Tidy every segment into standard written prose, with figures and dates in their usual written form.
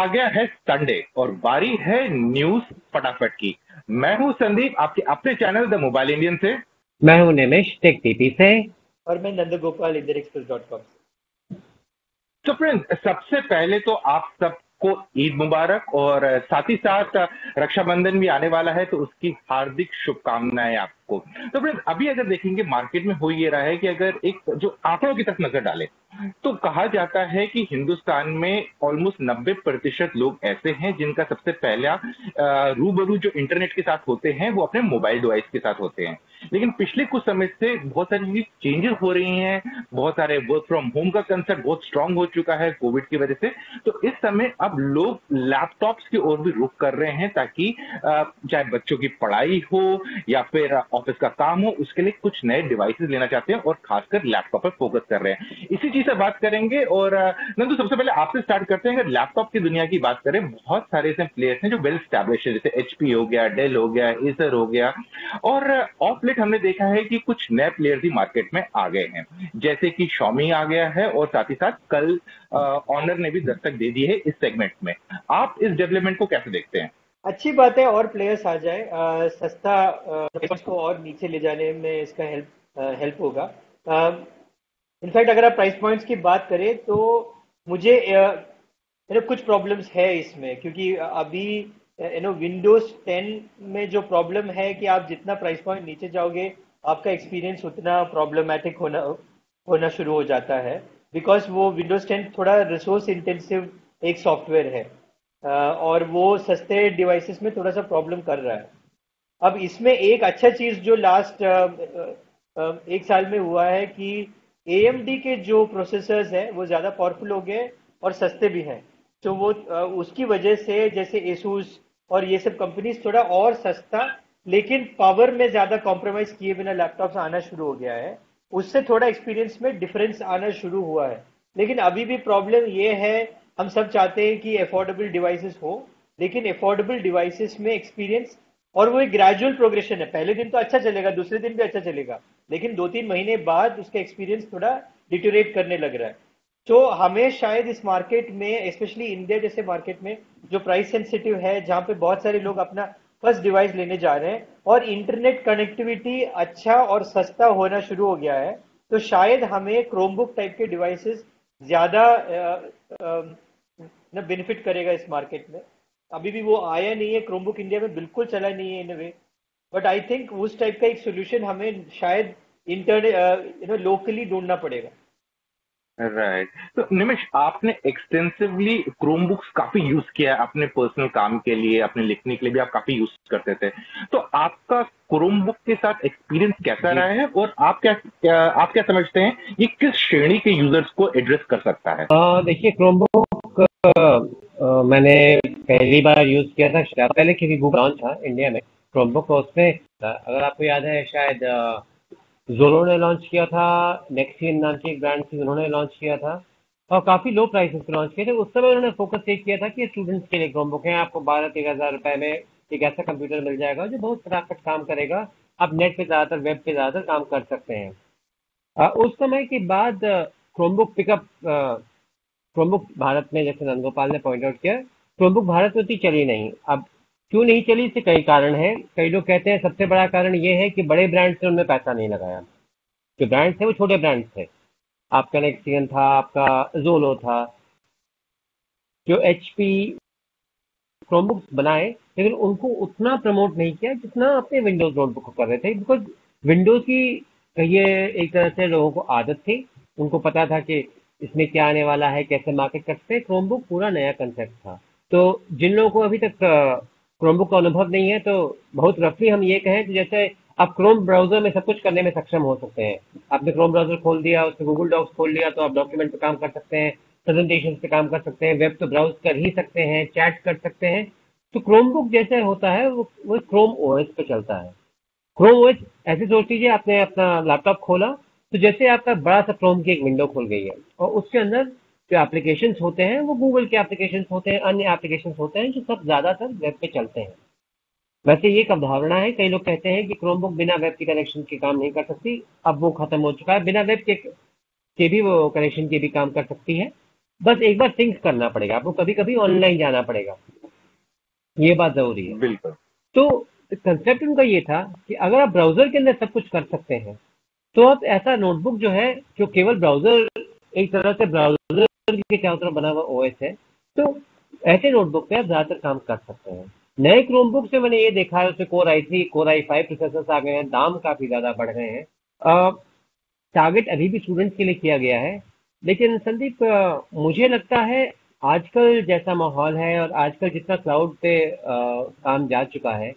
आ गया है संडे और बारी है न्यूज फटाफट की। मैं हूं संदीप आपके अपने चैनल द मोबाइल इंडियन से। मैं हूं निमिष टेक टीपी से। और मैं नंदगोपाल इंडियन एक्सप्रेस.com से। तो फ्रेंड्स, सबसे पहले तो आप सबको ईद मुबारक और साथ ही साथ रक्षाबंधन भी आने वाला है, तो उसकी हार्दिक शुभकामनाएं आपको। तो फ्रेंड्स, अभी अगर देखेंगे मार्केट में हो ये रहा है कि अगर एक जो आंकड़ों की तरफ नजर डालें तो कहा जाता है कि हिंदुस्तान में ऑलमोस्ट 90% लोग ऐसे हैं जिनका सबसे पहला रूबरू जो इंटरनेट के साथ होते हैं वो अपने मोबाइल डिवाइस के साथ होते हैं। लेकिन पिछले कुछ समय से बहुत सारी चेंजेस हो रही हैं, बहुत सारे वर्क फ्रॉम होम का कंसेप्ट बहुत स्ट्रांग हो चुका है कोविड की वजह से। तो इस समय अब लोग लैपटॉप्स की ओर भी रुख कर रहे हैं ताकि चाहे बच्चों की पढ़ाई हो या फिर ऑफिस का काम हो, उसके लिए कुछ नए डिवाइसेस लेना चाहते हैं और खासकर लैपटॉप पर फोकस कर रहे हैं। इसी चीज से बात करेंगे। और नंदू, सबसे पहले आपसे स्टार्ट करते हैं। अगर लैपटॉप की दुनिया की बात करें, बहुत सारे ऐसे प्लेयर्स हैं जो वेल स्टैब्लिश है, जैसे एचपी हो गया, डेल हो गया, एसर हो गया। और ऑफ लेट हमने देखा है कि कुछ नए प्लेयर्स भी मार्केट में आ गए हैं, जैसे कि शॉमी आ गया है और साथ ही साथ कल ऑनर ने भी दस्तक दे दी है इस सेगमेंट में। आप इस डेवलपमेंट को कैसे देखते हैं? अच्छी बात है और प्लेयर्स आ जाए। सस्ता प्राइस को और नीचे ले जाने में इसका हेल्प होगा। इनफैक्ट अगर आप प्राइस पॉइंट्स की बात करें तो मुझे कुछ प्रॉब्लम्स है इसमें, क्योंकि अभी विंडोज 10 में जो प्रॉब्लम है कि आप जितना प्राइस पॉइंट नीचे जाओगे आपका एक्सपीरियंस उतना प्रॉब्लमेटिक होना शुरू हो जाता है, बिकॉज वो विंडोज 10 थोड़ा रिसोर्स इंटेंसिव एक सॉफ्टवेयर है। और वो सस्ते डिवाइसेस में थोड़ा सा प्रॉब्लम कर रहा है। अब इसमें एक अच्छा चीज जो लास्ट एक साल में हुआ है कि AMD के जो प्रोसेसर्स हैं वो ज़्यादा पावरफुल हो गए और सस्ते भी हैं। तो वो उसकी वजह से जैसे एसूस और ये सब कंपनीज थोड़ा और सस्ता लेकिन पावर में ज़्यादा कॉम्प्रोमाइज किए बिना लैपटॉप्स आना शुरू हो गया है। उससे थोड़ा एक्सपीरियंस में डिफरेंस आना शुरू हुआ है। लेकिन अभी भी प्रॉब्लम ये है, हम सब चाहते हैं कि अफोर्डेबल डिवाइसेस हो, लेकिन अफोर्डेबल डिवाइसेस में एक्सपीरियंस, और वो एक ग्रेजुअल प्रोग्रेशन है। पहले दिन तो अच्छा चलेगा, दूसरे दिन भी अच्छा चलेगा, लेकिन 2-3 महीने बाद उसका एक्सपीरियंस थोड़ा डिटोरेट करने लग रहा है। तो हमें शायद इस मार्केट में, स्पेशली इंडिया जैसे मार्केट में जो प्राइस सेंसिटिव है, जहां पे बहुत सारे लोग अपना फर्स्ट डिवाइस लेने जा रहे हैं और इंटरनेट कनेक्टिविटी अच्छा और सस्ता होना शुरू हो गया है, तो शायद हमें क्रोमबुक टाइप के डिवाइसेस ज्यादा बेनिफिट करेगा इस मार्केट में। अभी भी वो आया नहीं है, क्रोमबुक इंडिया में बिल्कुल चला नहीं है इन वे। बट आई थिंक उस टाइप का एक सोल्यूशन हमें शायद लोकली ढूंढना पड़ेगा। राइट। तो निमिष, आपने एक्सटेंसिवली क्रोम बुक्स काफी यूज किया है अपने पर्सनल काम के लिए, अपने लिखने के लिए भी आप काफी यूज करते थे। तो आपका क्रोम बुक के साथ एक्सपीरियंस कैसा जी। रहा है और आप क्या समझते हैं ये किस श्रेणी के यूजर्स को एड्रेस कर सकता है? देखिए क्रोमबुक मैंने पहली बार यूज किया था शायद पहले, क्योंकि गूगल लॉन्च था इंडिया में क्रोमबुक। उसमें अगर आपको याद है शायद जोलो ने लॉन्च किया था, नेक्सियन नाम की एक ब्रांड थी, उन्होंने लॉन्च किया था और काफी लो प्राइसेस पे लॉन्च किए थे। उस समय उन्होंने फोकस ये किया था कि स्टूडेंट्स के लिए क्रोमबुक है, आपको 12-13 हज़ार रुपए में एक ऐसा कंप्यूटर मिल जाएगा जो बहुत फटाफट काम करेगा। आप नेट पे ज्यादातर, वेब पे ज्यादातर काम कर सकते हैं। उस समय के बाद क्रोमबुक पिकअप, क्रोमबुक भारत में, जैसे नंदगोपाल ने पॉइंट आउट किया, क्रोमबुक भारत में उतनी चली नहीं। अब क्यों नहीं चली, इसके कई कारण हैं। कई लोग कहते हैं सबसे बड़ा कारण ये है कि बड़े ब्रांड्स ने उनमें पैसा नहीं लगाया। जो ब्रांड्स थे वो छोटे ब्रांड्स थे। आपका नेक्सियन था, आपका जोलो था, जो एचपी क्रोमबुक्स बनाए, लेकिन उनको उतना प्रमोट नहीं किया जितना अपने विंडोज नोटबुक को कर रहे थे। बिकॉज विंडोज की, कहिए एक तरह से, लोगों को आदत थी, उनको पता था कि इसमें क्या आने वाला है, कैसे मार्केट करते हैं। क्रोमबुक पूरा नया कंसेप्ट था। तो जिन लोगों को अभी तक क्रोमबुक का अनुभव नहीं है, तो बहुत रफली हम ये कहें कि जैसे आप क्रोम ब्राउजर में सब कुछ करने में सक्षम हो सकते हैं। आपने क्रोम ब्राउजर खोल दिया, उसमें गूगल डॉक्स खोल लिया, तो आप डॉक्यूमेंट पे काम कर सकते हैं, प्रेजेंटेशन पे काम कर सकते हैं, वेब तो ब्राउज कर ही सकते हैं, चैट कर सकते हैं। तो क्रोमबुक जैसे होता है वो क्रोम ओएस पे चलता है। क्रोम ओएस ऐसे सोच लीजिए, आपने अपना लैपटॉप खोला तो जैसे आपका बड़ा सा क्रोम की एक विंडो खुल गई है और उसके अंदर जो एप्लीकेशंस होते हैं वो गूगल के एप्लीकेशंस होते हैं, अन्य एप्लीकेशंस होते हैं जो सब ज्यादातर वेब पे चलते हैं। वैसे ये एक अवधारणा है, कई लोग कहते हैं कि क्रोमबुक बिना वेब के कनेक्शन के काम नहीं कर सकती। अब वो खत्म हो चुका है, बिना वेब के भी वो कनेक्शन के भी काम कर सकती है। बस एक बार सिंक करना पड़ेगा आपको, कभी कभी ऑनलाइन जाना पड़ेगा, ये बात जरूरी है। बिल्कुल। तो कंसेप्ट उनका ये था कि अगर आप ब्राउजर के अंदर सब कुछ कर सकते हैं, तो आप ऐसा नोटबुक जो है, जो केवल ब्राउजर, एक तरह से ब्राउजर के चारों तरफ बना हुआ ओएस है, तो ऐसे नोटबुक पे आप ज्यादातर काम कर सकते हैं। नए क्रोमबुक से मैंने ये देखा है, उससे core i3 core i5 processors आ गए हैं, दाम काफी ज्यादा बढ़ गए हैं। टारगेट अभी भी स्टूडेंट्स के लिए किया गया है, लेकिन संदीप, मुझे लगता है आजकल जैसा माहौल है और आजकल जितना क्लाउड पे काम जा चुका है,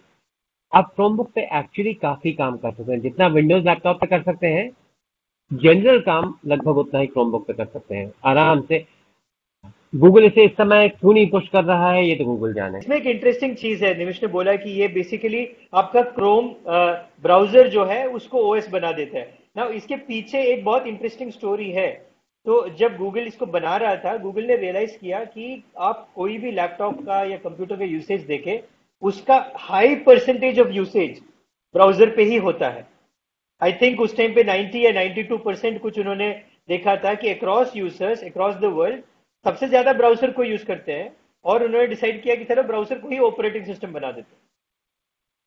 आप क्रोमबुक पे एक्चुअली काफी काम कर सकते हैं। जितना विंडोज लैपटॉप पे कर सकते हैं, जनरल काम लगभग उतना ही क्रोमबुक पे कर सकते हैं आराम से। गूगल इसे इस समय क्यों नहीं पुश कर रहा है, ये तो गूगल जाने। इसमें एक इंटरेस्टिंग चीज है, निमिष ने बोला कि ये बेसिकली आपका क्रोम ब्राउजर जो है उसको ओएस बना देता है ना। इसके पीछे एक बहुत इंटरेस्टिंग स्टोरी है। तो जब गूगल इसको बना रहा था, गूगल ने रियलाइज किया कि आप कोई भी लैपटॉप का या कंप्यूटर का यूसेज देखें, उसका high percentage of usage browser पे ही होता है। आई थिंक उस टाइम पे 90 या 92% कुछ उन्होंने देखा था कि across users across the world सबसे ज्यादा ब्राउजर को यूज करते हैं, और उन्होंने डिसाइड किया कि चलो ब्राउजर को ही ऑपरेटिंग सिस्टम बना देते हैं।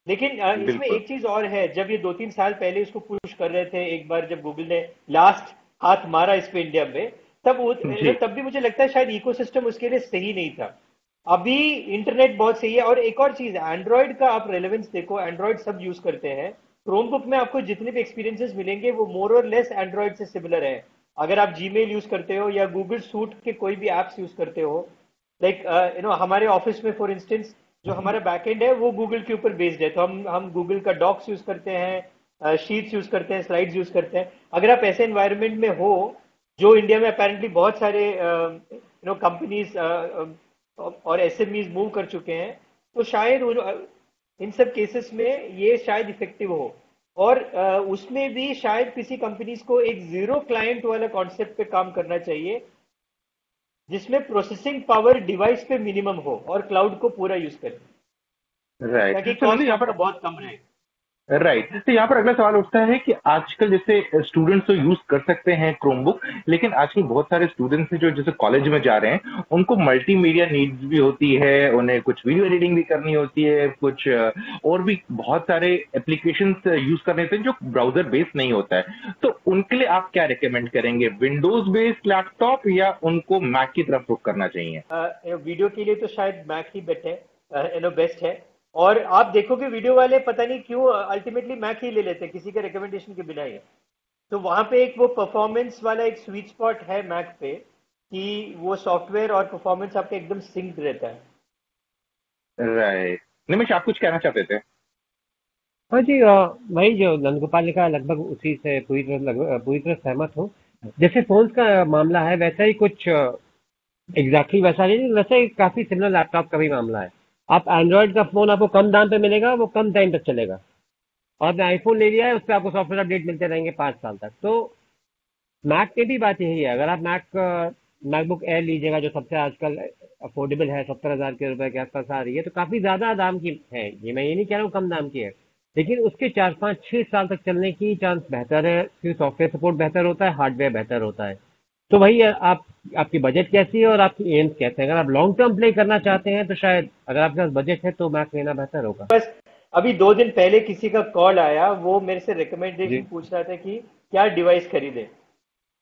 लेकिन इसमें बिल्कुल। एक चीज और है, जब ये 2-3 साल पहले इसको पुश कर रहे थे, एक बार जब गूगल ने लास्ट हाथ मारा इस पे इंडिया में, जी। तब भी मुझे लगता है शायद इकोसिस्टम उसके लिए सही नहीं था। अभी इंटरनेट बहुत सही है। और एक और चीज, एंड्रॉयड का आप रेलेवेंस देखो, एंड्रॉयड सब यूज करते हैं। क्रोमबुक में आपको जितने भी एक्सपीरियंसेस मिलेंगे वो मोर और लेस एंड्रॉयड से सिमिलर है। अगर आप जीमेल यूज करते हो या गूगल सूट के कोई भी एप्स यूज करते हो, लाइक हमारे ऑफिस में फॉर इंस्टेंस जो हमारा बैकएंड है वो गूगल के ऊपर बेस्ड है, तो हम गूगल का डॉक्स यूज करते हैं, शीट्स यूज करते हैं, स्लाइड्स यूज करते हैं। अगर आप ऐसे एनवायरनमेंट में हो, जो इंडिया में अपेरेंटली बहुत सारे कंपनीज और एसएमईज मूव कर चुके हैं, तो शायद इन सब केसेस में ये शायद इफेक्टिव हो। और उसमें भी शायद किसी कंपनीज को एक जीरो क्लाइंट वाला कॉन्सेप्ट पे काम करना चाहिए, जिसमें प्रोसेसिंग पावर डिवाइस पे मिनिमम हो और क्लाउड को पूरा यूज करें, राइट। ताकि तो नंदू कॉस्ट यहाँ आपका पर, बहुत कम रहे। राइट, तो यहाँ पर अगला सवाल उठता है कि आजकल जैसे स्टूडेंट्स तो यूज कर सकते हैं क्रोमबुक, लेकिन आजकल बहुत सारे स्टूडेंट्स हैं जो जैसे कॉलेज में जा रहे हैं, उनको मल्टीमीडिया नीड्स भी होती है, उन्हें कुछ वीडियो एडिटिंग भी करनी होती है, कुछ और भी बहुत सारे एप्लीकेशंस यूज करने होते हैं जो ब्राउजर बेस्ड नहीं होता है। तो उनके लिए आप क्या रिकमेंड करेंगे, विंडोज बेस्ड लैपटॉप या उनको मैक की तरफ रुख करना चाहिए? वीडियो के लिए तो शायद मैक ही बेट है, बेस्ट है। और आप देखोगे वीडियो वाले पता नहीं क्यों अल्टीमेटली मैक ही ले लेते हैं, किसी के रिकमेंडेशन के बिना ही। तो वहां पे एक वो परफॉर्मेंस वाला एक स्वीट स्पॉट है मैक पे, कि वो सॉफ्टवेयर और परफॉर्मेंस आपका एकदम सिंक रहता है। राइट। निमिष, आप कुछ कहना चाहते थे? हाँ जी, वही जो नंदगोपाल ने कहा, लगभग उसी से पूरी तरह सहमत हूँ। जैसे फोन्स का मामला है, वैसा ही कुछ एग्जैक्टली वैसा नहीं, वैसे ही काफी सिमिलर लैपटॉप का भी मामला है। आप एंड्रॉइड का फोन आपको कम दाम पे मिलेगा, वो कम टाइम तक चलेगा। और आपने आईफोन ले लिया है, उस पर आपको सॉफ्टवेयर अपडेट मिलते रहेंगे 5 साल तक। तो मैक में भी बात यही है, अगर आप मैकबुक एयर लीजिएगा, जो सबसे आजकल अफोर्डेबल है, 70,000 के रुपए के आसपास आ रही है, तो काफी ज्यादा दाम की है ये, मैं ये नहीं कह रहा हूँ कम दाम की है, लेकिन उसके 4-5-6 साल तक चलने की चांस बेहतर है, क्योंकि सॉफ्टवेयर सपोर्ट बेहतर होता है, हार्डवेयर बेहतर होता है। तो वही है, आपकी बजट कैसी है और आपकी एम्स कैसे हैं। अगर आप लॉन्ग टर्म प्ले करना चाहते हैं, तो शायद अगर आपके पास बजट है तो मैक लेना बेहतर होगा। बस अभी 2 दिन पहले किसी का कॉल आया, वो मेरे से रिकमेंडेशन जी पूछ रहा था कि क्या डिवाइस खरीदे,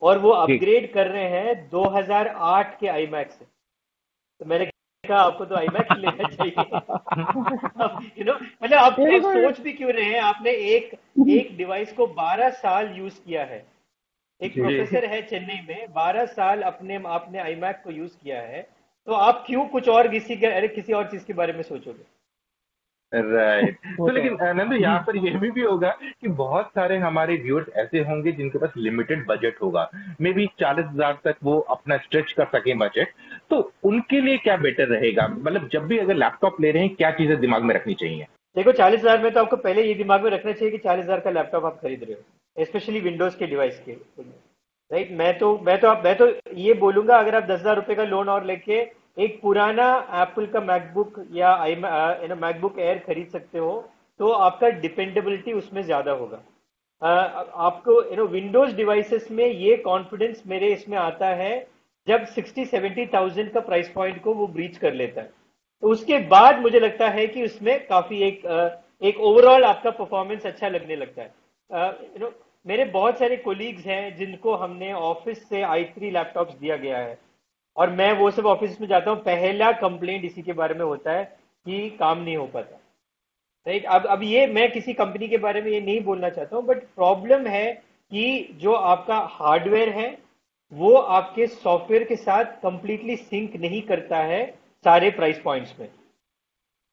और वो जी। अपग्रेड कर रहे हैं 2008 के iMac से। तो मैंने कहा आपको तो iMac ही लेना चाहिए। अब मतलब आप सोच भी क्यों रहे हैं, आपने एक एक डिवाइस को 12 साल यूज किया है। एक जी। प्रोफेसर है चेन्नई में, 12 साल अपने आपने iMac को यूज किया है, तो आप क्यों कुछ और किसी और चीज के बारे में सोचोगे। राइट। वो तो तो लेकिन नंदू, यहाँ पर यह भी होगा कि बहुत सारे हमारे व्यूअर्स ऐसे होंगे जिनके पास लिमिटेड बजट होगा, मे बी 40,000 तक वो अपना स्ट्रेच कर सके बजट। तो उनके लिए क्या बेटर रहेगा, मतलब जब भी अगर लैपटॉप ले रहे हैं, क्या चीजें दिमाग में रखनी चाहिए? देखो, 40,000 में तो आपको पहले ये दिमाग में रखना चाहिए कि 40,000 का लैपटॉप आप खरीद रहे हो, स्पेशली विंडोज के डिवाइस के। राइट, मैं तो ये बोलूंगा, अगर आप 10,000 रुपए का लोन और लेके एक पुराना एप्पल का मैकबुक या मैकबुक एयर खरीद सकते हो, तो आपका डिपेंडेबिलिटी उसमें ज्यादा होगा। आपको विंडोज डिवाइसेस में ये कॉन्फिडेंस मेरे इसमें आता है जब 60-70,000 का प्राइस पॉइंट को वो ब्रीच कर लेता है, तो उसके बाद मुझे लगता है कि उसमें काफी एक ओवरऑल आपका परफॉर्मेंस अच्छा लगने लगता है। मेरे बहुत सारे कोलीग्स हैं जिनको हमने ऑफिस से i3 लैपटॉप्स दिया गया है, और मैं वो सब ऑफिस में जाता हूँ, पहला कंप्लेंट इसी के बारे में होता है कि काम नहीं हो पाता। राइट, अब ये मैं किसी कंपनी के बारे में ये नहीं बोलना चाहता हूँ, बट प्रॉब्लम है कि जो आपका हार्डवेयर है वो आपके सॉफ्टवेयर के साथ कंप्लीटली सिंक नहीं करता है सारे प्राइस पॉइंट्स में।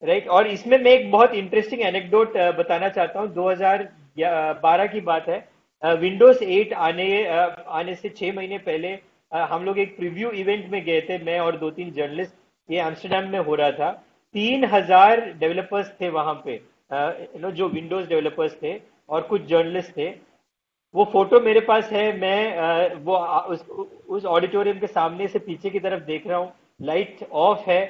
राइट, और इसमें मैं एक बहुत इंटरेस्टिंग एनेक्डोट बताना चाहता हूँ। 2012 की बात है। विंडोज 8 आने से 6 महीने पहले हम लोग एक प्रीव्यू इवेंट में गए थे, मैं और 2-3 जर्नलिस्ट। ये एम्स्टर्डम में हो रहा था। 3,000 डेवलपर्स थे वहां पे, जो विंडोज डेवलपर्स थे, और कुछ जर्नलिस्ट थे। वो फोटो मेरे पास है। मैं उस ऑडिटोरियम के सामने से पीछे की तरफ देख रहा हूँ, लाइट ऑफ है,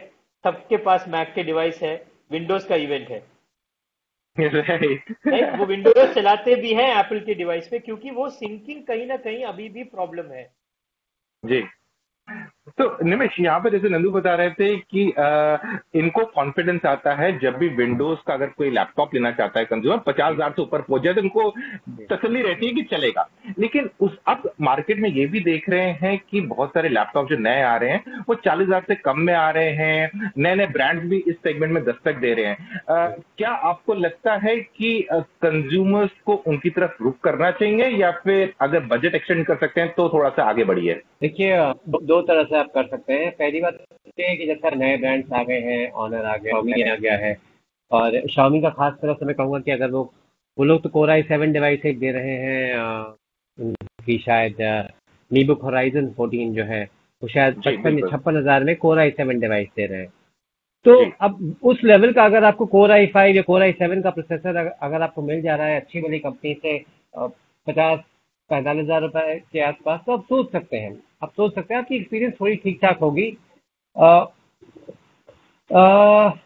सबके पास मैक के डिवाइस है, विंडोज का इवेंट है। राइट। राइट, वो विंडोज चलाते भी हैं एप्पल के डिवाइस पे, क्योंकि वो सिंकिंग कहीं ना कहीं अभी भी प्रॉब्लम है। जी। तो निमेश, यहाँ पे जैसे नंदू बता रहे थे कि इनको कॉन्फिडेंस आता है जब भी विंडोज का अगर कोई लैपटॉप लेना चाहता है कंज्यूमर, 50,000 से ऊपर पहुंच जाए तो उनको तसल्ली रहती है कि चलेगा। लेकिन उस अब मार्केट में ये भी देख रहे हैं कि बहुत सारे लैपटॉप जो नए आ रहे हैं वो 40,000 से कम में आ रहे हैं। नए नए ब्रांड्स भी इस सेगमेंट में दस्तक दे रहे हैं। क्या आपको लगता है कि कंज्यूमर्स को उनकी तरफ रुख करना चाहिए, या फिर अगर बजट एक्सटेंड कर सकते हैं तो थोड़ा सा आगे बढ़िए? देखिए, दो तरह से आप कर सकते हैं। पहली बात ये है कि जैसे नए ब्रांड्स आ गए हैं, ऑनर आ गया, Xiaomi आ गया है, और Xiaomi का खास तरह से मैं कहूँगा कि अगर वो लोग तो Core i7 डिवाइस एक दे रहे हैं। उनकी शायद मीबुक होराइजन 14 जो है वो शायद जी 55 या बिल्कुल। 56 हज़ार में Core i7 डिवाइस दे रहे हैं। तो जी अब उस लेवल का अगर आपको Core i5 या Core i7 का प्रोसेसर अगर आपको मिल जा रहा है अच्छी वाली कंपनी से 50-45 हज़ार रुपए के आसपास, तो आप सोच सकते हैं। आप सोच सकते हैं, आपकी एक्सपीरियंस थोड़ी ठीक ठाक होगी। अ,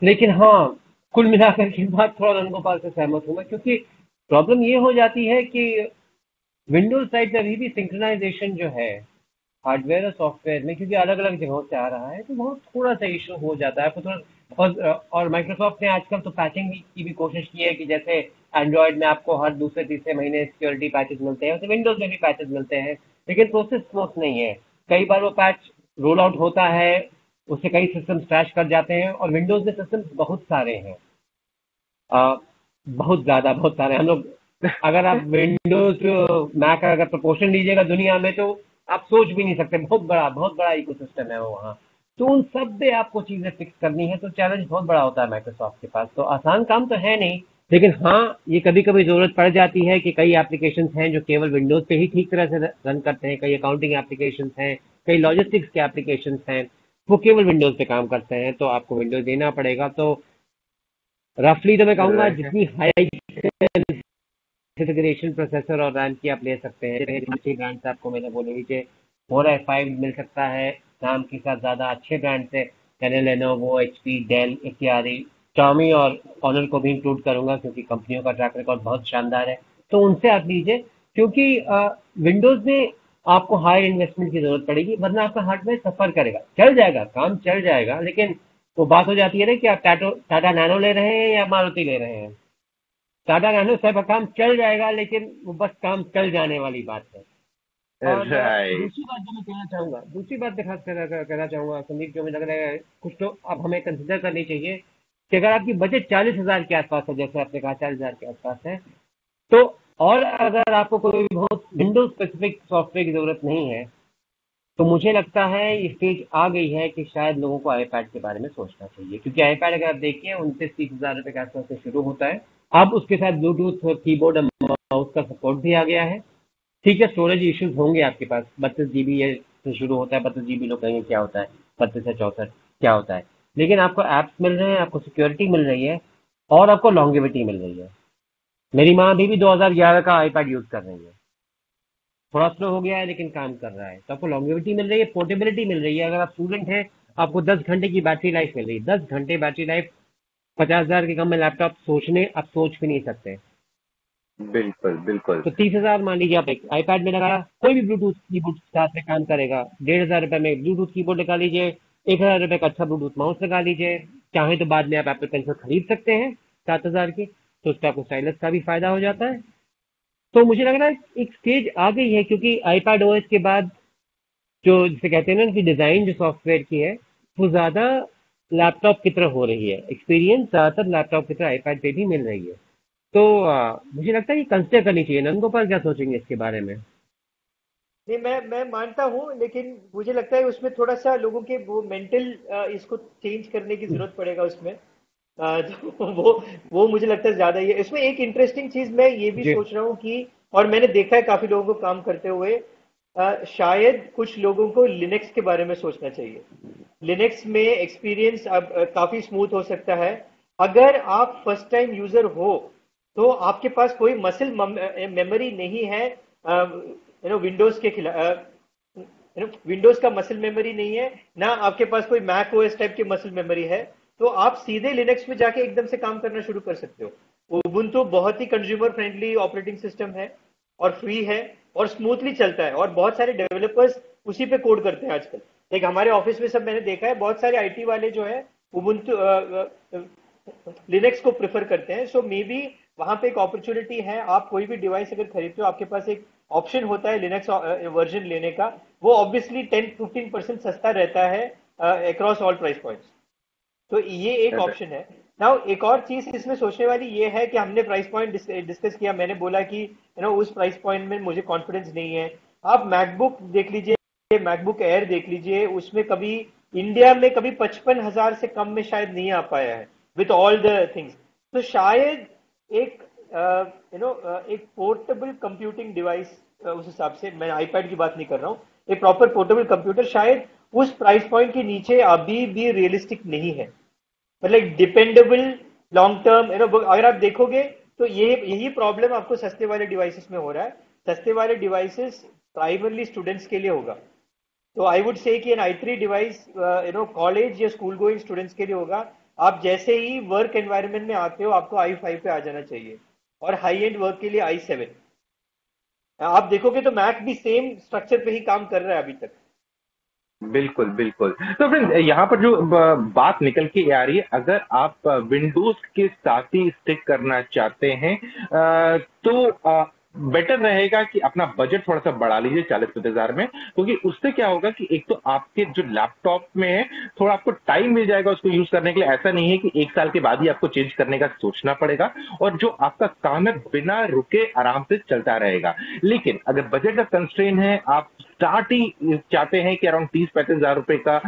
लेकिन हाँ, कुल मिलाकर के बात थोड़ा नंदगोपाल से सहमत हूँ मैं, क्योंकि प्रॉब्लम ये हो जाती है कि विंडोज साइड में अभी भी सिंक्रोनाइजेशन जो है हार्डवेयर और सॉफ्टवेयर में, क्योंकि अलग अलग जगहों से आ रहा है, तो बहुत थोड़ा सा इशू हो जाता है आपको थोड़ा। और माइक्रोसॉफ्ट ने आजकल तो पैचिंग की भी कोशिश की है कि जैसे एंड्रॉयड में आपको हर दूसरे तीसरे महीने सिक्योरिटी पैचेस मिलते हैं, वैसे विंडोज में भी पैचेस मिलते हैं, लेकिन प्रोसेस स्मूथ नहीं है। कई बार वो पैच रोल आउट होता है, उससे कई सिस्टम क्रैश कर जाते हैं, और विंडोज में सिस्टम बहुत सारे हैं। बहुत ज्यादा, बहुत सारे हम लोग। अगर आप विंडोज मैक का अगर प्रपोर्शन लीजिएगा दुनिया में, तो आप सोच भी नहीं सकते, बहुत बड़ा इकोसिस्टम है वो वहाँ। तो उन सब पे आपको चीजें फिक्स करनी है, तो चैलेंज बहुत बड़ा होता है माइक्रोसॉफ्ट के पास। तो आसान काम तो है नहीं, लेकिन हाँ, ये कभी कभी जरूरत पड़ जाती है कि कई एप्लीकेशंस हैं जो केवल विंडोज पे ही ठीक तरह से रन करते हैं, कई अकाउंटिंग एप्लीकेशंस हैं, कई लॉजिस्टिक्स के एप्लीकेशंस हैं, वो केवल विंडोज पे काम करते हैं, तो आपको विंडोज देना पड़ेगा। तो रफली तो मैं कहूंगा जितनी हाई कॉन्फ़िगरेशन प्रोसेसर और रैम की आप ले सकते हैं, अच्छे ब्रांड से आपको मैंने बोले नीचे Core i5 मिल सकता है दाम के साथ, ज़्यादा अच्छे ब्रांड से यानी लेनोवो, HP, डेल इत्यादि। Xiaomi और ऑनर को भी इंक्लूड करूंगा क्योंकि कंपनियों का ट्रैक रिकॉर्ड बहुत शानदार है, तो उनसे आप लीजिए। क्योंकि विंडोज में आपको हाई इन्वेस्टमेंट की जरूरत पड़ेगी, वरना आपका हार्डवेयर सफर करेगा। चल जाएगा, काम चल जाएगा, लेकिन वो बात हो जाती है ना कि आप टाटा नैनो ले रहे हैं या मारुति ले रहे हैं। टाटा नैनो से काम चल जाएगा, लेकिन वो बस काम चल जाने वाली बात है। और राइट। दूसरी बात जो मैं कहना चाहूंगा, दूसरी बात खास कहना चाहूंगा संदीप, जो मुझे लग रहा है कुछ तो अब हमें कंसिडर करनी चाहिए कि अगर आपकी बजट 40,000 के आसपास है, जैसे आपने कहा 40,000 के आसपास है, तो और अगर आपको कोई बहुत विंडोज स्पेसिफिक सॉफ्टवेयर की जरूरत नहीं है, तो मुझे लगता है ये स्टेज आ गई है कि शायद लोगों को आईपैड के बारे में सोचना चाहिए। क्योंकि आईपैड अगर आप देखिए 29-30 हज़ार रुपए के आसपास से शुरू होता है। अब उसके साथ ब्लूटूथ कीबोर्ड और माउस का सपोर्ट भी आ गया है। ठीक है, स्टोरेज इश्यूज होंगे आपके पास, 32 GB से शुरू होता है। 32 GB लोग कहेंगे क्या होता है, 32 या 64 क्या होता है, लेकिन आपको ऐप्स मिल रहे हैं, आपको सिक्योरिटी मिल रही है, और आपको लॉन्गेविटी मिल रही है। मेरी माँ अभी भी 2011 का आईपैड यूज कर रही है, थोड़ा स्लो हो गया है लेकिन काम कर रहा है। तो आपको लॉन्गेविटी मिल रही है, पोर्टेबिलिटी मिल रही है। अगर आप स्टूडेंट हैं, आपको 10 घंटे की बैटरी लाइफ मिल रही है। 10 घंटे बैटरी लाइफ 50,000 के कम में लैपटॉप आप सोच भी नहीं सकते। बिल्कुल बिल्कुल। तो 30,000 मान लीजिए आप एक आईपैड में लगाया, कोई भी ब्लूटूथ कीबोर्ड साथ में काम करेगा। 1,500 रुपए में ब्लूटूथ कीबोर्ड लगा लीजिए, 1,000 रुपए का अच्छा ब्लूटूथ माउस लगा लीजिए। चाहे तो बाद में आप एप्पल पेंसिल खरीद सकते हैं 7,000 की, तो उसका आपको स्टाइलस का भी फायदा हो जाता है। तो मुझे लग रहा है एक स्टेज आ गई है, क्योंकि आईपैड ओएस के बाद जो जिसे कहते हैं ना कि डिजाइन जो सॉफ्टवेयर की है, वो ज्यादा लैपटॉप की तरह हो रही है। एक्सपीरियंस ज्यादातर लैपटॉप की तरह आईपैड पे भी मिल रही है। तो मुझे लगता है कि कंसिडर करनी चाहिए। नंदगोपाल क्या सोचेंगे इसके बारे में? नहीं, मैं मानता हूँ, लेकिन मुझे लगता है उसमें थोड़ा सा लोगों के वो मेंटल इसको चेंज करने की जरूरत पड़ेगा उसमें। तो वो मुझे लगता है ज्यादा ही है। इसमें एक इंटरेस्टिंग चीज मैं ये भी जी। सोच रहा हूँ कि, और मैंने देखा है काफी लोगों को काम करते हुए, शायद कुछ लोगों को लिनक्स के बारे में सोचना चाहिए। लिनक्स में एक्सपीरियंस अब काफी स्मूथ हो सकता है। अगर आप फर्स्ट टाइम यूजर हो, तो आपके पास कोई मसल मेमोरी नहीं है, विंडोज के खिलाफ। विंडोज का मसल मेमोरी नहीं है ना, आपके पास कोई मैक ओएस टाइप की मसल मेमोरी है। तो आप सीधे लिनक्स में जाके एकदम से काम करना शुरू कर सकते हो। उबुंटू बहुत ही कंज्यूमर फ्रेंडली ऑपरेटिंग सिस्टम है, और फ्री है, और स्मूथली चलता है, और बहुत सारे डेवलपर्स उसी पे कोड करते हैं आजकल। एक हमारे ऑफिस में सब मैंने देखा है, बहुत सारे आईटी वाले जो है उबुंटू लिनक्स को प्रेफर करते हैं। सो मे बी वहां पे एक अपॉर्चुनिटी है। आप कोई भी डिवाइस अगर खरीदते हो, आपके पास एक ऑप्शन होता है लिनक्स वर्जन लेने का। वो ऑब्वियसली 10-15% सस्ता रहता है अक्रॉस ऑल प्राइस पॉइंट्स। तो ये एक ऑप्शन है। नाउ एक और चीज इसमें सोचने वाली ये है कि हमने प्राइस पॉइंट डिस्कस किया। मैंने बोला कि उस प्राइस पॉइंट में मुझे कॉन्फिडेंस नहीं है। आप मैकबुक देख लीजिए, मैकबुक एयर देख लीजिए, उसमें कभी इंडिया में कभी 55,000 से कम में शायद नहीं आ पाया है विथ ऑल द थिंग्स। तो शायद एक एक पोर्टेबल कंप्यूटिंग डिवाइस, उस हिसाब से मैं आईपैड की बात नहीं कर रहा हूँ, एक प्रॉपर पोर्टेबल कंप्यूटर शायद उस प्राइस पॉइंट के नीचे अभी भी रियलिस्टिक नहीं है। मतलब डिपेंडेबल लॉन्ग टर्म, अगर आप देखोगे तो ये यही प्रॉब्लम आपको सस्ते वाले डिवाइसेस में हो रहा है। सस्ते वाले डिवाइसेस प्राइमरली स्टूडेंट्स के लिए होगा। तो आई वुड से कि एन i3 डिवाइस कॉलेज या स्कूल गोइंग स्टूडेंट्स के लिए होगा। आप जैसे ही वर्क एनवायरनमेंट में आते हो, आपको i5 पे आ जाना चाहिए, और हाई एंड वर्क के लिए i7। आप देखोगे तो मैक भी सेम स्ट्रक्चर पे ही काम कर रहा है अभी तक। बिल्कुल बिल्कुल। तो फ्रेंड्स, यहाँ पर जो बात निकल के आ रही है, अगर आप विंडोज के साथ ही स्टिक करना चाहते हैं, तो बेटर रहेगा कि अपना बजट थोड़ा सा बढ़ा लीजिए 40-50 हजार में, क्योंकि उससे क्या होगा कि एक तो आपके जो लैपटॉप में है, थोड़ा आपको टाइम मिल जाएगा उसको यूज करने के लिए। ऐसा नहीं है कि 1 साल के बाद ही आपको चेंज करने का सोचना पड़ेगा, और जो आपका काम है बिना रुके आराम से चलता रहेगा। लेकिन अगर बजट का कंस्ट्रेन है, आप स्टार्ट ही चाहते हैं कि अराउंड 30-35 हजार रुपए का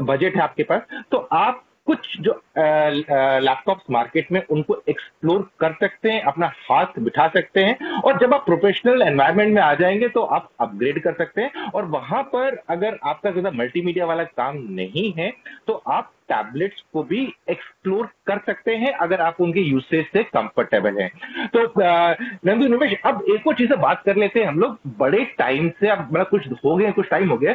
बजट है आपके पास, तो आप कुछ जो लैपटॉप्स मार्केट में उनको एक्सप्लोर कर सकते हैं, अपना हाथ बिठा सकते हैं, और जब आप प्रोफेशनल एनवायरनमेंट में आ जाएंगे तो आप अपग्रेड कर सकते हैं। और वहां पर अगर आपका ज्यादा मल्टीमीडिया वाला काम नहीं है, तो आप टैबलेट्स को भी एक्सप्लोर कर सकते हैं, अगर आप उनके यूसेज से कंफर्टेबल हैं। तो नंदू निमेश, अब एक और चीज से बात कर लेते हैं हम लोग। बड़े टाइम से, अब मतलब कुछ टाइम हो गया,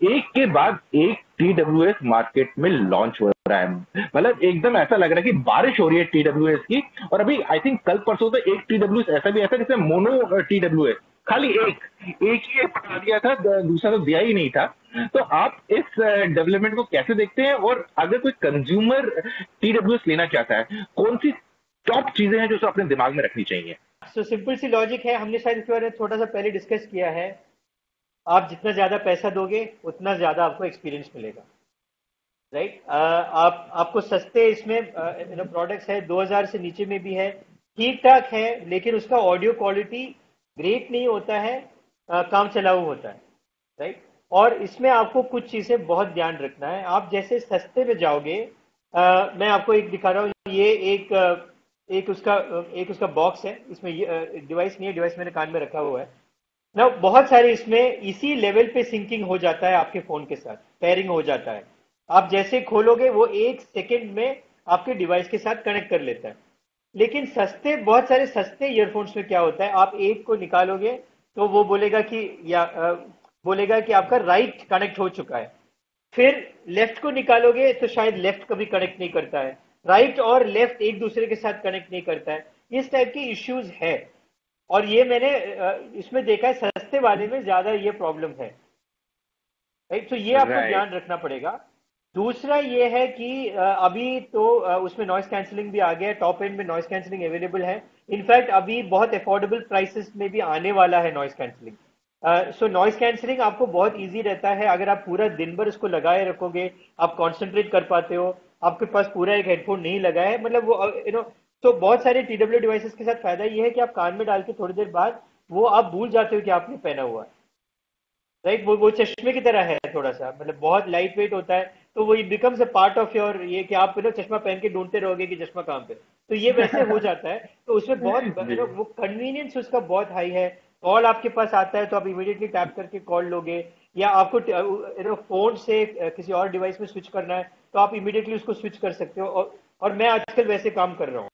एक के बाद एक टीडब्ल्यूएस मार्केट में लॉन्च हो रहा है। मतलब एकदम ऐसा लग रहा है कि बारिश हो रही है टीडब्ल्यूएस की। और अभी आई थिंक कल परसों तो एक टीडब्ल्यूएस ऐसा भी ऐसा जिसमें मोनो टीडब्ल्यूएस, खाली एक ही बता दिया था, दूसरा तो दिया ही नहीं था। तो आप इस डेवलपमेंट को कैसे देखते हैं, और अगर कोई कंज्यूमर टीडब्ल्यूएस लेना चाहता है, कौन सी टॉप चीजें हैं जो उसे अपने दिमाग में रखनी चाहिए? सो सिंपल सी लॉजिक है, हमने शायद इसके बारे में थोड़ा सा पहले डिस्कस किया है। आप जितना ज्यादा पैसा दोगे, उतना ज्यादा आपको एक्सपीरियंस मिलेगा। राइट। आपको सस्ते इसमें प्रोडक्ट्स है, 2,000 से नीचे में भी है, ठीक ठाक है, लेकिन उसका ऑडियो क्वालिटी ग्रेट नहीं होता है, काम चलाऊ होता है। राइट। और इसमें आपको कुछ चीजें बहुत ध्यान रखना है। आप जैसे सस्ते में जाओगे, मैं आपको एक दिखा रहा हूँ, ये एक उसका बॉक्स है। इसमें डिवाइस नहीं है, डिवाइस मैंने कान में रखा हुआ है ना। बहुत सारे इसमें इसी लेवल पे सिंकिंग हो जाता है, आपके फोन के साथ पेयरिंग हो जाता है। आप जैसे खोलोगे, वो 1 सेकेंड में आपके डिवाइस के साथ कनेक्ट कर लेता है। लेकिन बहुत सारे सस्ते ईयरफोन्स में क्या होता है, आप एक को निकालोगे तो वो बोलेगा कि आपका राइट कनेक्ट हो चुका है। फिर लेफ्ट को निकालोगे तो शायद लेफ्ट कभी कनेक्ट नहीं करता है, राइट और लेफ्ट एक दूसरे के साथ कनेक्ट नहीं करता है। इस टाइप की इश्यूज है। और ये मैंने इसमें देखा है सस्ते वाले में ज्यादा ये प्रॉब्लम है। राइट, तो ये आपको राइट। ध्यान रखना पड़ेगा। दूसरा ये है कि अभी तो उसमें नॉइस कैंसलिंग भी आ गया है, टॉप एंड में नॉइस कैंसलिंग अवेलेबल है। इनफैक्ट अभी बहुत अफोर्डेबल प्राइसेस में भी आने वाला है नॉइस कैंसलिंग। सो नॉइस कैंसलिंग आपको बहुत इजी रहता है, अगर आप पूरा दिन भर इसको लगाए रखोगे, आप कॉन्सेंट्रेट कर पाते हो, आपके पास पूरा एक हेडफोन नहीं लगा है, मतलब वो तो बहुत सारे टीडब्ल्यू डिवाइसेस के साथ फायदा ये है कि आप कान में डाल के थोड़ी देर बाद वो आप भूल जाते हो कि आपने पहना हुआ है। राइट, वो चश्मे की तरह है थोड़ा सा, मतलब बहुत लाइट वेट होता है, तो वो becomes a part of your, ये कि आप चश्मा पहन के ढूंढते रहोगे कि चश्मा कहाँ पे, तो ये वैसे हो जाता है। तो उसमें बहुत जी। वो कन्वीनियंस उसका बहुत हाई है। कॉल आपके पास आता है तो आप इमीडिएटली टैप करके कॉल लोगे, या आपको फोन से किसी और डिवाइस में स्विच करना है तो आप इमीडिएटली उसको स्विच कर सकते हो। और मैं आजकल वैसे काम कर रहा हूँ,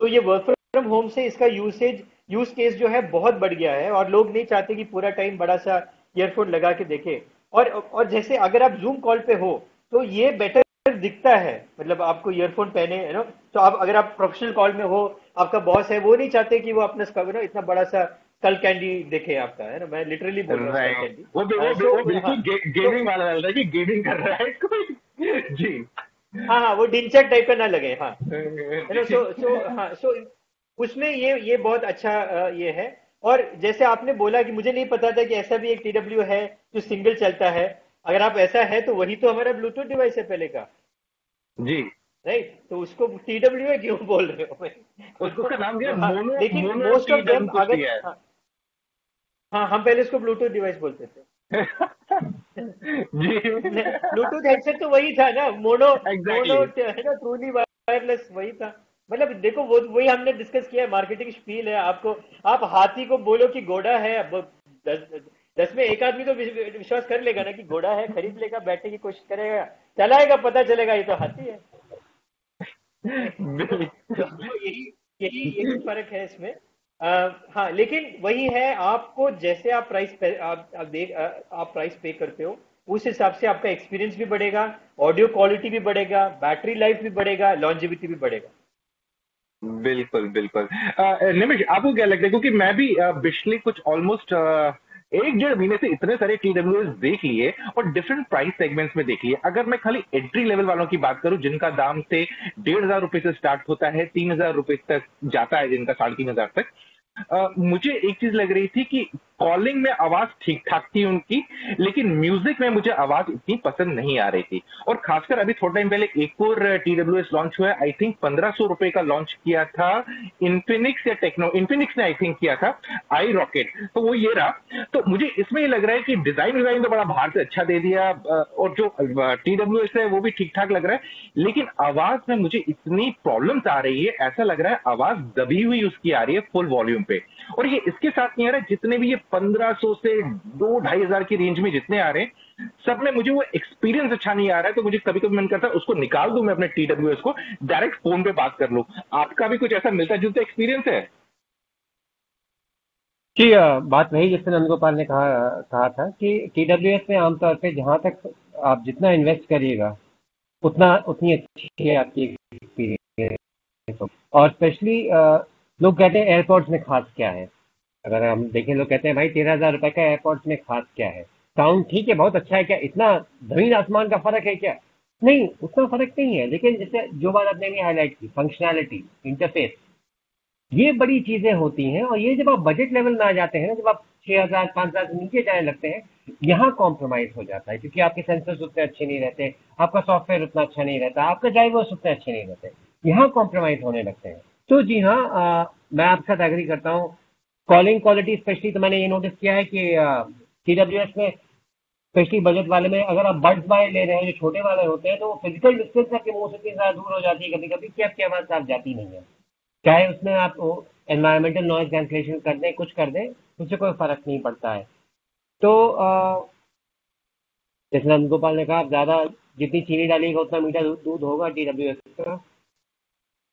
तो ये वर्क फ्रॉम होम से इसका यूज केस जो है बहुत बढ़ गया है, और लोग नहीं चाहते कि पूरा टाइम बड़ा सा ईयरफोन लगा के देखे। और जैसे अगर आप जूम कॉल पे हो तो ये बेटर दिखता है, मतलब आपको ईयरफोन पहने है ना, तो आप अगर आप प्रोफेशनल कॉल में हो, आपका बॉस है, वो नहीं चाहते कि वो अपना इतना बड़ा सा स्कल कैंडी देखे आपका, है ना, मैं लिटरली बोल रहा हूँ स्कल राइट, कैंडी। वो सो हाँ, बिल्कुल तो गेमिंग वाला लग रहा है कि गेमिंग कर रहा है कोई। जी। हाँ हाँ, वो डिंचक टाइप का ना लगे, हाँ, है ना। जी। सो उसमें ये बहुत अच्छा ये है। और जैसे आपने बोला कि मुझे नहीं पता था कि ऐसा भी एक टीडब्ल्यू है जो सिंगल चलता है, अगर आप ऐसा है तो वही तो हमारा ब्लूटूथ डिवाइस है पहले का। जी। राइट, तो उसको टीडब्ल्यू है क्यों बोल रहे हो उसका नाम क्या तो है? हाँ, मोनो लेकिन mono most T of them W कुछ अगर दिया है। हाँ, हाँ, हम पहले उसको ब्लूटूथ डिवाइस बोलते थे। जी। ब्लूटूथ हेडसेट तो वही था ना, मोनो, मोनो एग्जैक्टली। है ना, ट्रूली वायरलेस वही था। मतलब देखो वो वही हमने डिस्कस किया है, मार्केटिंग स्पील है आपको। आप हाथी को बोलो कि घोड़ा है, अब 10 में एक आदमी तो विश्वास कर लेगा ना कि घोड़ा है, खरीद लेगा, बैठने की कोशिश करेगा, चलाएगा, पता चलेगा ये तो हाथी है। तो यही फर्क है इसमें। हाँ, लेकिन वही है, आपको जैसे आप आप प्राइस पे करते हो, उस हिसाब से आपका एक्सपीरियंस भी बढ़ेगा, ऑडियो क्वालिटी भी बढ़ेगा, बैटरी लाइफ भी बढ़ेगा, लॉन्जेविटी भी बढ़ेगा। बिल्कुल बिल्कुल। निमिष, आपको क्या लगता है, क्योंकि मैं भी पिछले कुछ ऑलमोस्ट 1 डेढ़ महीने से इतने सारे टीडब्ल्यूएस देख लिए और डिफरेंट प्राइस सेगमेंट्स में देख लिए। अगर मैं खाली एंट्री लेवल वालों की बात करूं जिनका दाम से 1,500 रुपए से स्टार्ट होता है, 3,000 रुपए तक जाता है, जिनका 3,500 तक, मुझे एक चीज लग रही थी कि कॉलिंग में आवाज ठीक ठाक थी उनकी, लेकिन म्यूजिक में मुझे आवाज इतनी पसंद नहीं आ रही थी। और खासकर अभी थोड़ा टाइम पहले एक और टीडब्ल्यूएस लॉन्च हुआ है, आई थिंक 1,500 रुपए का लॉन्च किया था इन्फिनिक्स या टेक्नो, इन्फिनिक्स ने आई थिंक किया था, आई रॉकेट। तो वो ये रहा। तो मुझे इसमें ये लग रहा है कि डिजाइन डिजाइन तो बड़ा बाहर से अच्छा दे दिया, और जो टीडब्ल्यूएस है वो भी ठीक ठाक लग रहा है, लेकिन आवाज में मुझे इतनी प्रॉब्लम्स आ रही है, ऐसा लग रहा है आवाज दबी हुई उसकी आ रही है फुल वॉल्यूम पे। और ये इसके साथ नहीं आ रहा है, जितने भी ये 1,500 से 2-2,500 की रेंज में जितने आ रहे हैं, सब में मुझे वो एक्सपीरियंस अच्छा नहीं आ रहा है। तो मुझे कभी कभी मन करता है उसको निकाल दूं मैं अपने टीडब्ल्यूएस को, डायरेक्ट फोन पे बात कर लूं। आपका भी कुछ ऐसा मिलता जुलता एक्सपीरियंस है? जी, बात वही जिससे नंदगोपाल ने कहा कहा था कि टीडब्ल्यूएस में आमतौर पे जहाँ तक आप जितना इन्वेस्ट करिएगा उतना उतनी अच्छी है आपकी एक्सपीरियंस। और स्पेशली लोग कहते हैं एयरपोर्ट्स में खास क्या है। अगर हम देखें, लोग कहते हैं भाई 13,000 रुपए का एयरपोर्ट्स में खास क्या है। साउंड ठीक है, बहुत अच्छा है, क्या इतना जमीन आसमान का फर्क है क्या? नहीं, उतना फर्क नहीं है, लेकिन जैसे जो बात आपने भी हाईलाइट की, फंक्शनैलिटी, इंटरफेस, ये बड़ी चीजें होती हैं। और ये जब आप बजट लेवल में आ जाते हैं ना, जब आप 6,000 5,000 से नीचे जाने लगते हैं, यहाँ कॉम्प्रोमाइज हो जाता है, क्योंकि आपके सेंसर्स उतने अच्छे नहीं रहते, आपका सॉफ्टवेयर उतना अच्छा नहीं रहता, आपके ड्राइवर्स उतने अच्छे नहीं रहते, यहाँ कॉम्प्रोमाइज होने लगते हैं। तो जी हाँ, मैं आपके साथ एग्री करता हूँ। कॉलिंग क्वालिटी स्पेशली तो मैंने ये नोटिस किया है कि TWS में, स्पेशली बजट वाले में, अगर आप बड्स बाय ले रहे हैं जो छोटे वाले होते हैं, तो फिजिकल डिस्टेंस आपके मुंह से इतनी ज्यादा दूर हो जाती है कभी कभी कि आपकी आवाज साफ जाती नहीं है। चाहे उसमें आप एनवायरमेंटल नॉइज कैंसलेशन कर दें, कुछ कर दें, उससे कोई फर्क नहीं पड़ता है। तो जैसे नंद गोपाल ने कहा, आप ज्यादा जितनी चीनी डालिएगा उतना मीठा दूध होगा TWS का।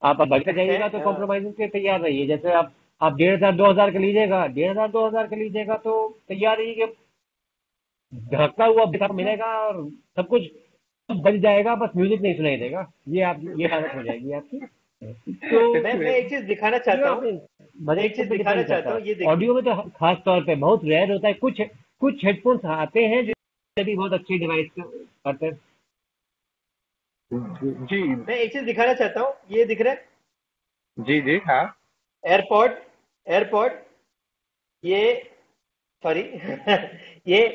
आप बजट जाइएगा तो कॉम्प्रोमाइज के तैयार रहिए। जैसे आप 1,500 2,000 का लीजिएगा, 1,500 2,000 का लीजिएगा तो तैयार रहिए कि धड़कता हुआ बिस्तर मिलेगा और सब कुछ बच जाएगा, बस म्यूजिक नहीं सुनाई देगा। ये हालत हो जाएगी आपकी। तो मैं एक चीज दिखाना जो चाहता हूँ, अपने मैं एक बजट चीज पे दिखाना डिपेंड चाहता करता हूँ, है। ये देखिए। ऑडियो में तो खास तौर पे बहुत रेयर होता है, कुछ कुछ हेडफोन्स आते हैं जो भी बहुत अच्छी डिवाइस करते हैं। जी मैं एक चीज दिखाना चाहता हूँ, ये दिख रहा है, जी जी हाँ। एयरपॉड, एयरपॉड, ये, सॉरी, ये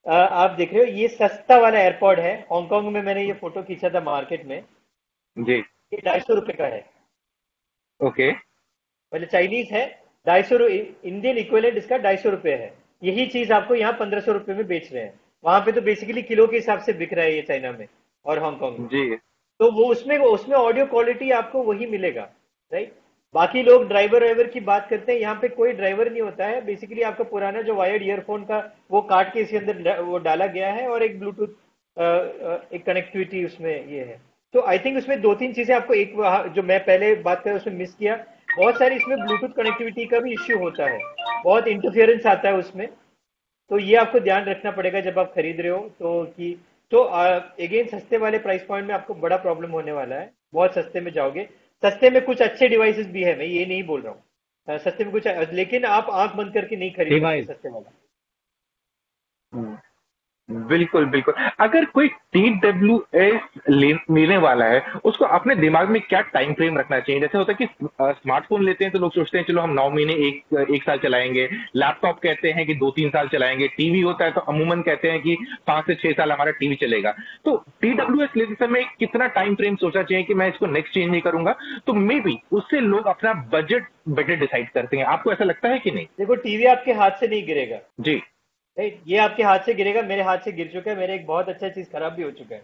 आप देख रहे हो, ये सस्ता वाला एयरपॉड है। हांगकांग में मैंने ये फोटो खींचा था मार्केट में। जी। ये 250 रुपये का है, ओके। मतलब चाइनीज है। 250, इंडियन इक्विवेलेंट इसका 250 रुपये है। यही चीज आपको यहाँ 1500 रुपये में बेच रहे हैं। वहां पे तो बेसिकली किलो के हिसाब से बिक रहा है ये, चाइना में और हांगकांग में। जी तो वो उसमें उसमें ऑडियो क्वालिटी आपको वही मिलेगा, राइट। बाकी लोग ड्राइवर वाइवर की बात करते हैं, यहाँ पे कोई ड्राइवर नहीं होता है। बेसिकली आपका पुराना जो वायर्ड ईयरफोन का वो काट के इसके अंदर वो डाला गया है, और एक ब्लूटूथ एक कनेक्टिविटी उसमें ये है। तो आई थिंक उसमें दो तीन चीजें आपको, एक जो मैं पहले बात कर उसमें मिस किया, बहुत सारी इसमें ब्लूटूथ कनेक्टिविटी का भी इश्यू होता है, बहुत इंटरफियरेंस आता है उसमें। तो ये आपको ध्यान रखना पड़ेगा जब आप खरीद रहे हो, तो कि तो अगेन सस्ते वाले प्राइस पॉइंट में आपको बड़ा प्रॉब्लम होने वाला है। बहुत सस्ते में जाओगे, सस्ते में कुछ अच्छे डिवाइसेस भी है, मैं ये नहीं बोल रहा हूँ, सस्ते में कुछ, लेकिन आप आंख बंद करके नहीं खरीद सकते डिवाइस सस्ते वाला। बिल्कुल बिल्कुल। अगर कोई TWS लेने वाला है, उसको अपने दिमाग में क्या टाइम फ्रेम रखना चाहिए? जैसे होता है कि स्मार्टफोन लेते हैं तो लोग सोचते हैं चलो हम 9 महीने एक साल चलाएंगे, लैपटॉप कहते हैं कि 2-3 साल चलाएंगे, टीवी होता है तो अमूमन कहते हैं कि 5 से 6 साल हमारा टीवी चलेगा। तो TWS लेते समय कितना टाइम फ्रेम सोचना चाहिए कि मैं इसको नेक्स्ट चेंज नहीं करूंगा? तो मे बी उससे लोग अपना बजट बेटर डिसाइड करते हैं। आपको ऐसा लगता है कि नहीं? देखो, टीवी आपके हाथ से नहीं गिरेगा, जी। राइट। ये आपके हाथ से गिरेगा, मेरे हाथ से गिर चुका है, मेरे एक बहुत अच्छा चीज खराब भी हो चुका है।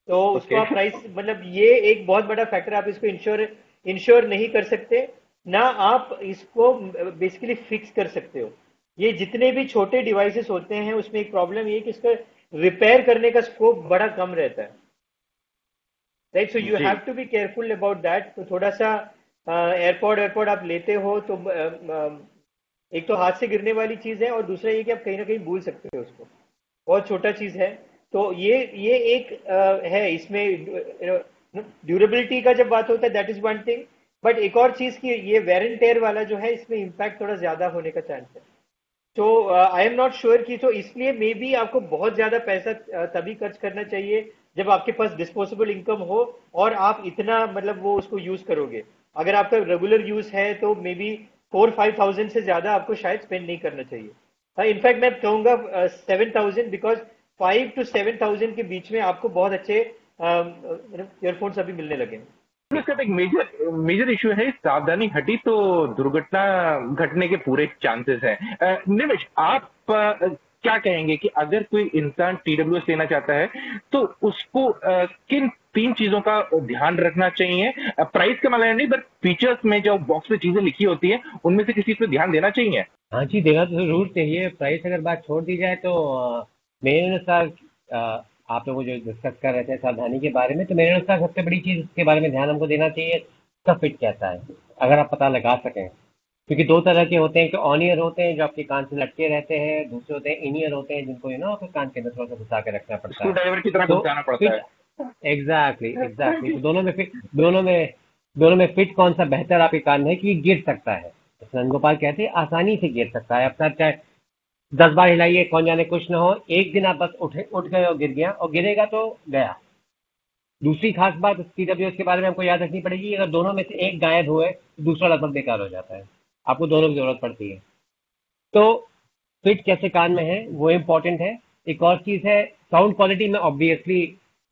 तो उसको ओके। आप प्राइस, मतलब ये एक बहुत बड़ा फैक्टर, आप इसको इंश्योर इंश्योर नहीं कर सकते ना, आप इसको बेसिकली फिक्स कर सकते हो। ये जितने भी छोटे डिवाइसेस होते हैं उसमें एक प्रॉब्लम ये है कि इसका रिपेयर करने का स्कोप बड़ा कम रहता है, राइट। सो यू जी have to be careful about that. तो थोड़ा सा एयरपॉड एयरपॉड आप लेते हो तो एक तो हाथ से गिरने वाली चीज है, और दूसरा ये कि आप कहीं ना कहीं भूल सकते हो उसको, बहुत छोटा चीज है। तो ये एक है इसमें, ड्यूरेबिलिटी का जब बात होता है that is one thing. But एक और चीज की, ये वेर एंड टेयर वाला जो है, इसमें इम्पैक्ट थोड़ा ज्यादा होने का चांस है। तो आई एम नॉट श्योर कि, तो इसलिए मे बी आपको बहुत ज्यादा पैसा तभी खर्च करना चाहिए जब आपके पास डिस्पोजेबल इनकम हो, और आप इतना, मतलब वो उसको यूज करोगे। अगर आपका रेगुलर यूज है तो मे बी 4-5 थाउजेंड से ज्यादा आपको शायद स्पेंड नहीं करना चाहिए। इनफैक्ट मैं कहूंगा 7,000, बिकॉज 5 to 7,000 के बीच में आपको बहुत अच्छे ईयरफोन्स अभी मिलने लगे हैं। इसका एक मेजर मेजर इशू है, सावधानी हटी तो दुर्घटना घटने के पूरे चांसेस हैं। निमिष, आप क्या कहेंगे कि अगर कोई इंसान TWS लेना चाहता है तो उसको किन 3 चीजों का ध्यान रखना चाहिए? प्राइस का मतलब नहीं, बट फीचर्स में जो बॉक्स में चीजें लिखी होती है उनमें से किसी चीज पे ध्यान देना चाहिए? हाँ जी, देना तो जरूर चाहिए। प्राइस अगर बात छोड़ दी जाए तो मेरे अनुसार आप लोग जो डिस्कस कर रहे थे सावधानी के बारे में, तो मेरे अनुसार सबसे बड़ी चीज इसके बारे में ध्यान हमको देना चाहिए, इसका फिट कैसा है, अगर आप पता लगा सकें। क्योंकि दो तरह के होते हैं, कि ऑन ईयर होते हैं जो आपके कान से लटके रहते हैं, दूसरे होते हैं इन ईयर होते हैं जिनको आपके कान के अंदर थोड़ा सा घुसा के रखना पड़ता स्क्रू है। ड्राइवर की तरह तो घुस जाना पड़ता फिट, एग्जैक्टली एग्जैक्टली, तो दोनों में फिट कौन सा बेहतर आपके कान में है कि गिर सकता है। नंद गोपाल कहते हैं आसानी से गिर सकता है, अपना चाहे 10 बार हिलाइए कौन जाने कुछ ना हो, एक दिन आप बस उठ गए और गिर गया, और गिरेगा तो गया। दूसरी खास बात TWS के बारे में हमको याद रखनी पड़ेगी, अगर दोनों में से एक गायब हुए तो दूसरा लगभग बेकार हो जाता है, आपको दोनों की जरूरत पड़ती है। तो फिट कैसे कान में है वो इम्पोर्टेंट है। एक और चीज है, साउंड क्वालिटी में ऑब्वियसली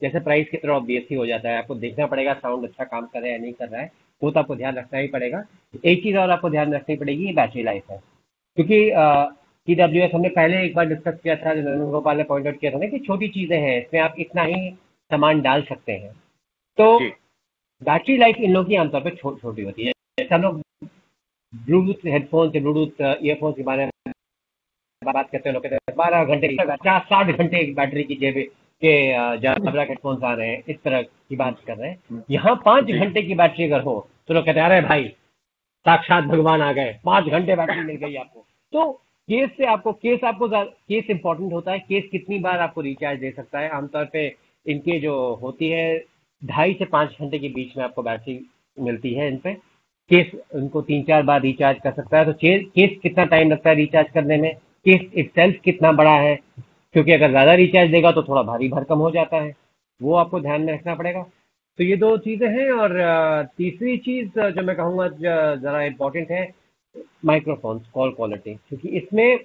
जैसे प्राइस की तरह ऑब्वियसली हो जाता है, आपको देखना पड़ेगा साउंड अच्छा काम कर रहा है या नहीं कर रहा है, वो तो आपको ध्यान रखना ही पड़ेगा। एक चीज और आपको ध्यान रखनी पड़ेगी, ये बैटरी लाइफ है। क्योंकि TWS हमने पहले एक बार डिस्कस किया था, जो नंदन गोपाल ने पॉइंट आउट किया था ना, कि छोटी चीजें हैं इसमें, आप इतना ही सामान डाल सकते हैं। तो है। बैटरी लाइफ इन लोगों की आमतौर पर छोटी होती है। जैसे हम लोग ब्लूटूथ हेडफोन से ब्लूटूथ ईयरफोन के बारे में बात करते हैं, लोग कहते हैं 12 घंटे 50-60 घंटे की बैटरी की जेब के जबरा हेडफोन्स आ रहे हैं, इस तरह की बात कर रहे हैं। यहाँ 5 घंटे की बैटरी अगर हो तो लोग कहते हैं अरे भाई साक्षात भगवान आ गए, 5 घंटे बैटरी मिल गई आपको। तो केस इंपॉर्टेंट होता है, केस कितनी बार आपको रिचार्ज दे सकता है। आमतौर पे इनके जो होती है 2.5 से 5 घंटे के बीच में आपको बैटरी मिलती है इन पे। केस उनको 3-4 बार रिचार्ज कर सकता है, तो केस कितना टाइम लगता है रिचार्ज करने में, केस इटसेल्फ कितना बड़ा है, क्योंकि अगर ज़्यादा रिचार्ज देगा तो थोड़ा भारी भरकम हो जाता है, वो आपको ध्यान में रखना पड़ेगा। तो ये 2 चीज़ें हैं। और तीसरी चीज़ जो मैं कहूँगा ज़रा इम्पोर्टेंट है, माइक्रोफोन्स कॉल क्वालिटी, क्योंकि इसमें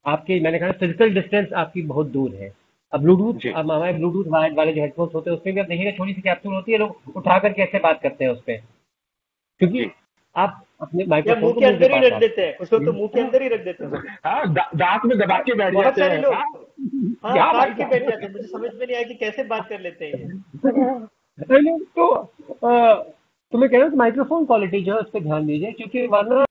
आपके मैंने कहा फिजिकल डिस्टेंस आपकी बहुत दूर है। अब ब्लूटूथ, जी अब हमारे ब्लूटूथ वायर्ड वाले जो हेडफोन्स होते हैं उसमें भी आप देखिएगा छोटी सी कैप्सूल होती है, लोग उठा कर कैसे बात करते हैं उस पे, क्योंकि जी। आप अपने या माइक्रोफोन मुंह को के मुंह के अंदर ही पास रख देते लाते हैं, कुछ लोग तो हैं। मुंह के अंदर ही रख देते हैं उसको। हाँ, दांत में दबा के बैठ बहुत जाते सारे हैं। लोग, हाँ हाँ, क्या भाई काट के बैठ साहब। जाते हैं। मुझे समझ में नहीं आया कि कैसे बात कर लेते हैं ये। नहीं नहीं, तो मैं कह रहा हूँ माइक्रोफोन क्वालिटी जो है उस पर ध्यान दीजिए, क्योंकि वरना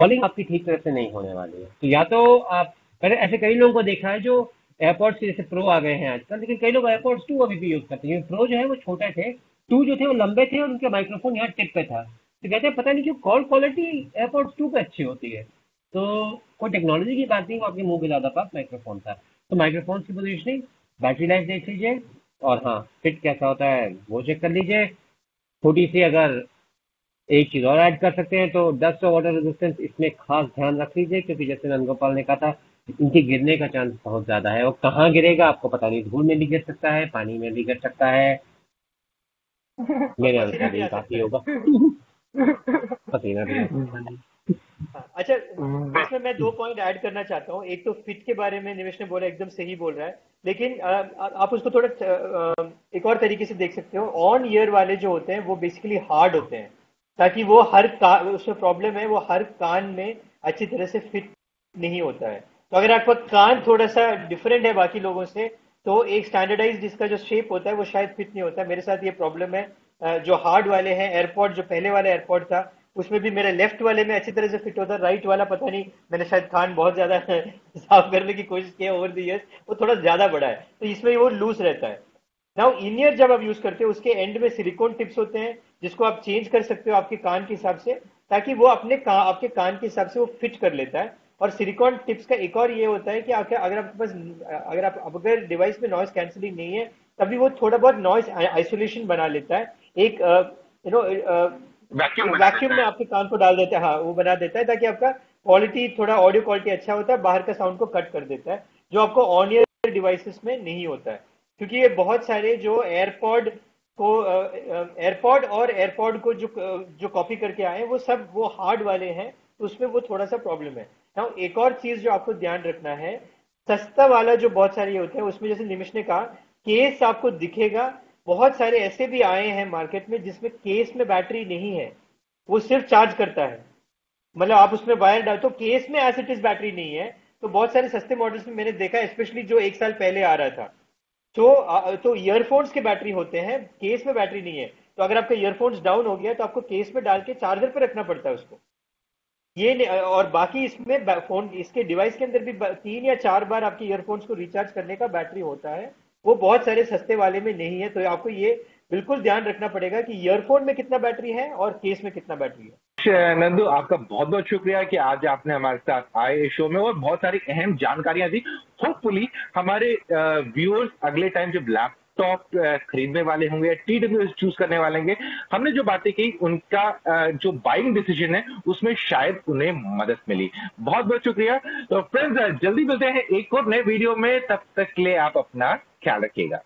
कॉलिंग आपकी ठीक तरह से नहीं होने वाली है। तो या तो आप, मैंने ऐसे कई लोगों को देखा है जो एयरपॉड्स के जैसे प्रो आ गए हैं आजकल, लेकिन कई लोग एयरपॉड्स 2 अभी भी यूज करते हैं। प्रो जो है वो छोटे थे, 2 जो थे वो लंबे थे और उनके माइक्रोफोन यहाँ टिप पे था। तो कहते हैं पता नहीं क्यों कॉल क्वालिटी एयरपॉड्स 2 पे अच्छी होती है। तो कोई टेक्नोलॉजी की बात नहीं, वो आपके मुंह के ज्यादा पास माइक्रोफोन था। तो माइक्रोफोन की पोजिशनिंग, बैटरी लाइफ देख लीजिए, और हाँ फिट कैसा होता है वो चेक कर लीजिए। छोटी सी अगर एक चीज और ऐड कर सकते हैं तो डस्ट और वाटर रेजिस्टेंस, इसमें खास ध्यान रख लीजिए, क्योंकि जैसे नंदगोपाल ने कहा था, इनके गिरने का चांस बहुत ज्यादा है। वो कहाँ गिरेगा आपको पता नहीं, धूल में भी गिर सकता है, पानी में भी गिर सकता है। और मेरे पसीना अनुसार भी यही आ सकता काफी है। होगा। पसीना भी आ सकता है। हाँ, अच्छा, इसमें मैं 2 पॉइंट ऐड करना चाहता हूँ। एक तो फिट के बारे में निवेश ने बोला, एकदम सही बोल रहा है। लेकिन आप उसको थोड़ा एक और तरीके से देख सकते हो। ऑन ईयर वाले जो होते हैं वो बेसिकली हार्ड होते हैं, ताकि वो उसमें प्रॉब्लम है, वो हर कान में अच्छी तरह से फिट नहीं होता है। तो अगर आपका कान थोड़ा सा डिफरेंट है बाकी लोगों से, तो एक स्टैंडर्डाइज जिसका जो शेप होता है वो शायद फिट नहीं होता है। मेरे साथ ये प्रॉब्लम है। जो हार्ड वाले हैं एयरपॉड, जो पहले वाला एयरपॉड था, उसमें भी मेरे लेफ्ट वाले में अच्छी तरह से फिट होता है, राइट वाला पता नहीं, मैंने शायद कान बहुत ज्यादा साफ करने की कोशिश की है ओवर द ईयर्स, वो थोड़ा ज्यादा बड़ा है, तो इसमें वो लूज रहता है। नाउ इन ईयर जब आप यूज करते हो, उसके एंड में सिलिकॉन टिप्स होते हैं, जिसको आप चेंज कर सकते हो आपके कान के हिसाब से, ताकि वो आपके कान के हिसाब से वो फिट कर लेता है। और सिलिकॉन टिप्स का एक और ये होता है कि अगर आपके पास, अगर डिवाइस में नॉइस कैंसिलिंग नहीं है, तभी वो थोड़ा बहुत नॉइस आइसोलेशन बना लेता है। एक यू नो वैक्यूम बना वैक्यूम देता में है। आपके कान को डाल देता है, हाँ, वो बना देता है, ताकि आपका क्वालिटी, थोड़ा ऑडियो क्वालिटी अच्छा होता है, बाहर का साउंड को कट कर देता है, जो आपको ऑन ईयर डिवाइसेस में नहीं होता है। क्योंकि ये बहुत सारे जो एयरपॉड और एयरपॉड को जो कॉपी करके आए हैं, वो सब वो हार्ड वाले हैं, तो उसमें वो थोड़ा सा प्रॉब्लम है। नाउ एक और चीज जो आपको ध्यान रखना है, सस्ता वाला जो बहुत सारे होते हैं उसमें, जैसे निमिष ने कहा, केस आपको दिखेगा। बहुत सारे ऐसे भी आए हैं मार्केट में जिसमें केस में बैटरी नहीं है, वो सिर्फ चार्ज करता है। मतलब आप उसमें वायर डाल तो केस में एज इट इज बैटरी नहीं है। तो बहुत सारे सस्ते मॉडल्स में मैंने देखा, स्पेशली जो 1 साल पहले आ रहा था, तो ईयरफोन्स के बैटरी होते हैं, केस में बैटरी नहीं है। तो अगर आपका ईयरफोन्स डाउन हो गया तो आपको केस में डाल के चार्जर पे रखना पड़ता है उसको। और बाकी इसमें फोन, इसके डिवाइस के अंदर भी 3 या 4 बार आपके ईयरफोन्स को रिचार्ज करने का बैटरी होता है। वो बहुत सारे सस्ते वाले में नहीं है। तो आपको ये बिल्कुल ध्यान रखना पड़ेगा कि ईयरफोन में कितना बैटरी है और केस में कितना बैटरी है। नंदू, आपका बहुत बहुत शुक्रिया कि आज आपने हमारे साथ आए इस शो में और बहुत सारी अहम जानकारियां दी। होपफुली हमारे व्यूअर्स अगले टाइम जब लैपटॉप खरीदने वाले होंगे या TWS चूज करने वाले होंगे, हमने जो बातें की उनका जो बाइंग डिसीजन है उसमें शायद उन्हें मदद मिली। बहुत बहुत शुक्रिया। तो फ्रेंड्स, जल्दी मिलते हैं एक और नए वीडियो में, तब तक के लिए आप अपना ख्याल रखिएगा।